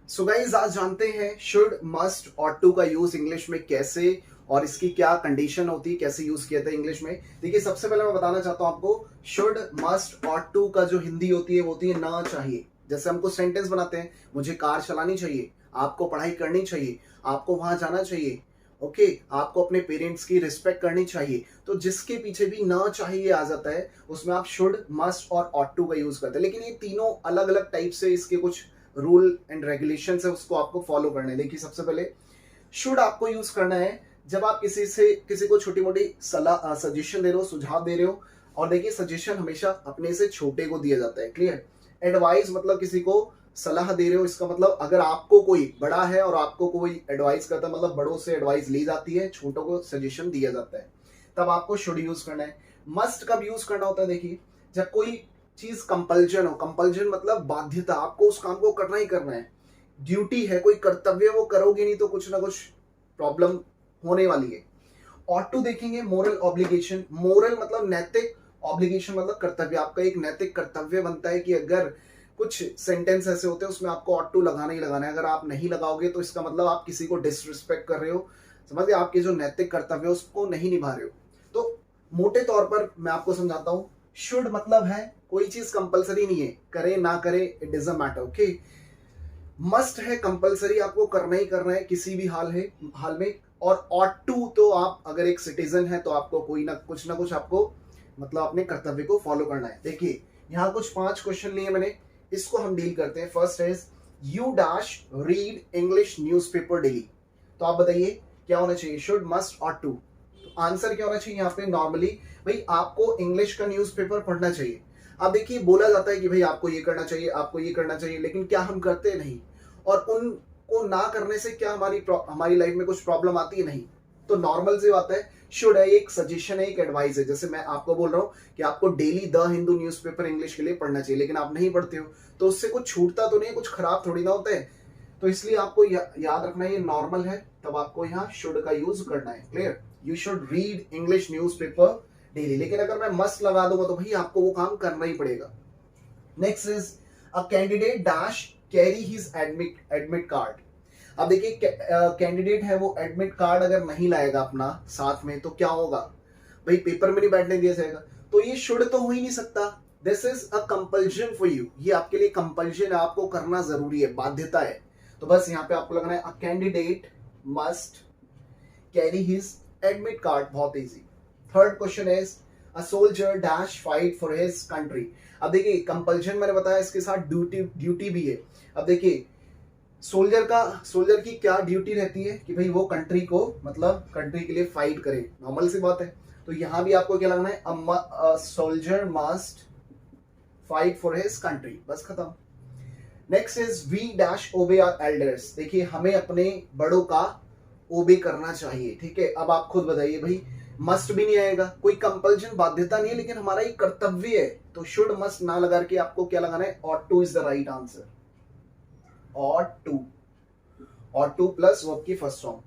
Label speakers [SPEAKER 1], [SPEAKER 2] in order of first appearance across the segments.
[SPEAKER 1] So guys आज जानते हैं शुड मस्ट और टू का यूज इंग्लिश में कैसे और इसकी क्या कंडीशन होती है, कैसे यूज किया था इंग्लिश में। देखिए सबसे पहले मैं बताना चाहता हूं आपको शुड मस्ट और टू का जो हिंदी होती है वो होती है ना चाहिए। जैसे हमको सेंटेंस बनाते हैं, मुझे कार चलानी चाहिए, आपको पढ़ाई करनी चाहिए, आपको वहां जाना चाहिए, ओके आपको अपने पेरेंट्स की रिस्पेक्ट करनी चाहिए। तो जिसके पीछे भी ना चाहिए आ जाता है उसमें आप शुड मस्ट और ऑट टू का यूज करते हैं। लेकिन ये तीनों अलग अलग टाइप से इसके कुछ रूल एंड रेगुलेशन है, उसको आपको फॉलो करना है। देखिए सबसे पहले शुड आपको यूज करना है जब आप किसी को छोटी मोटी सलाह सजेशन दे रहे हो, सुझाव दे रहे हो। और देखिए सजेशन हमेशा अपने से छोटे को दिया जाता है, क्लियर। एडवाइस मतलब किसी को सलाह दे रहे हो, इसका मतलब अगर आपको कोई बड़ा है और आपको कोई एडवाइस करता है, मतलब बड़ों से एडवाइस ली जाती है, छोटों को सजेशन दिया जाता है, तब आपको शुड यूज करना है। मस्ट कब यूज करना होता है, देखिए जब कोई चीज कंपल्जन हो। कंपल्जन मतलब बाध्यता, आपको उस काम को करना ही करना है, ड्यूटी है, कोई कर्तव्य, वो करोगे नहीं तो कुछ ना कुछ प्रॉब्लम होने वाली है। और टू देखेंगे मोरल ऑब्लिगेशन। मोरल मतलब नैतिक, ऑब्लिगेशन मतलब कर्तव्य। आपका एक नैतिक कर्तव्य बनता है कि अगर कुछ सेंटेंस ऐसे होते हैं उसमें आपको ऑट टू लगाना ही लगाना है। अगर आप नहीं लगाओगे तो इसका मतलब आप किसी को डिसरिस्पेक्ट कर रहे हो, समझ गए, आपके जो नैतिक कर्तव्य है उसको नहीं निभा रहे हो। तो मोटे तौर पर मैं आपको समझाता हूं, शुड मतलब है कोई चीज कंपलसरी नहीं है, करे ना करे it doesn't matter, okay. Must है कंपलसरी, आपको करना ही करना है किसी भी हाल में। और ऑट टू तो आप अगर एक सिटीजन है तो आपको कोई ना कुछ आपको मतलब अपने कर्तव्य को फॉलो करना है। देखिए यहाँ कुछ 5 क्वेश्चन लिए मैंने, इसको हम डील करते हैं। First is you dash read English newspaper daily. तो आप बताइए क्या होना चाहिए, शुड मस्ट और टू। तो आंसर क्या होना चाहिए यहाँ पे, नॉर्मली भाई आपको इंग्लिश का न्यूज़पेपर पढ़ना चाहिए। अब देखिए बोला जाता है कि भाई आपको ये करना चाहिए, आपको ये करना चाहिए, लेकिन क्या हम करते नहीं। और उनको ना करने से क्या हमारी लाइफ में कुछ प्रॉब्लम आती है, नहीं। तो नॉर्मल सी बात है, शुड है एक सजेशन है, एक एडवाइस है। जैसे मैं आपको बोल रहा हूँ कि आपको daily the Hindu newspaper English के लिए पढ़ना चाहिए, लेकिन आप नहीं पढ़ते हो तो उससे कुछ छूटता तो नहीं है, कुछ खराब थोड़ी ना होता है। तो इसलिए आपको याद रखना है ये नॉर्मल है, तब आपको यहाँ शुड का यूज करना है, clear. You should read English newspaper daily. लेकिन अगर मैं मस्ट लगा दूंगा तो भाई आपको वो काम करना ही पड़ेगा। Next is a candidate dash carry his admit card. अब देखिए कैंडिडेट है वो एडमिट कार्ड अगर नहीं लाएगा अपना साथ में तो क्या होगा, भाई पेपर में नहीं बैठने दिया जाएगा। तो ये शुड तो हो ही नहीं सकता, this is a compulsion for you, ये आपके लिए कंपल्शन है, आपको करना जरूरी है, बाध्यता है। तो बस यहाँ पे आपको लगना है a candidate must carry his admit card, बहुत easy. Third question is a soldier dash fight for his country. अब देखिए कंपल्शन मैंने बताया, इसके साथ ड्यूटी भी है। अब देखिए सोल्जर की क्या ड्यूटी रहती है कि भाई वो कंट्री को मतलब कंट्री के लिए फाइट करे, नॉर्मल सी बात है। तो यहां भी आपको क्या लगना है, a soldier must fight for his country, बस खत्म। Next is we dash obey our elders. देखिए हमें अपने बड़ों का ओबे करना चाहिए, ठीक है। अब आप खुद बताइए भाई, मस्ट भी नहीं आएगा, कोई कंपल्शन बाध्यता नहीं है, लेकिन हमारा एक कर्तव्य है। तो शुड मस्ट ना लगा के आपको क्या लगाना है, ought to is the right answer. और टू प्लस वर्ब की first form.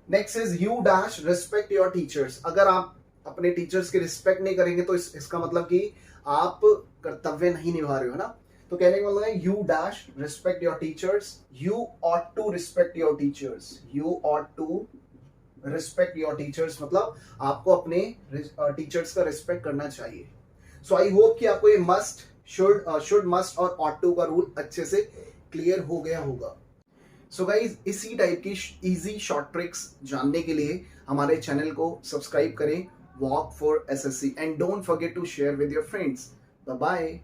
[SPEAKER 1] Next is you dash respect your teachers. अगर आप अपने टीचर्स की रिस्पेक्ट नहीं करेंगे तो इसका मतलब कि आप कर्तव्य नहीं निभा रहे हो ना। तो कहने का मतलब है you dash respect your teachers, you ought to respect your teachers, you ought to respect your teachers मतलब आपको अपने टीचर्स का रिस्पेक्ट करना चाहिए। सो आई होप कि आपको ये मस्ट, शुड मस्ट और ऑट टू का रूल अच्छे से क्लियर हो गया होगा। सो गाइज इसी टाइप की इजी शॉर्ट ट्रिक्स जानने के लिए हमारे चैनल को सब्सक्राइब करें, walk for SSC, and don't forget to share with your friends. Bye bye.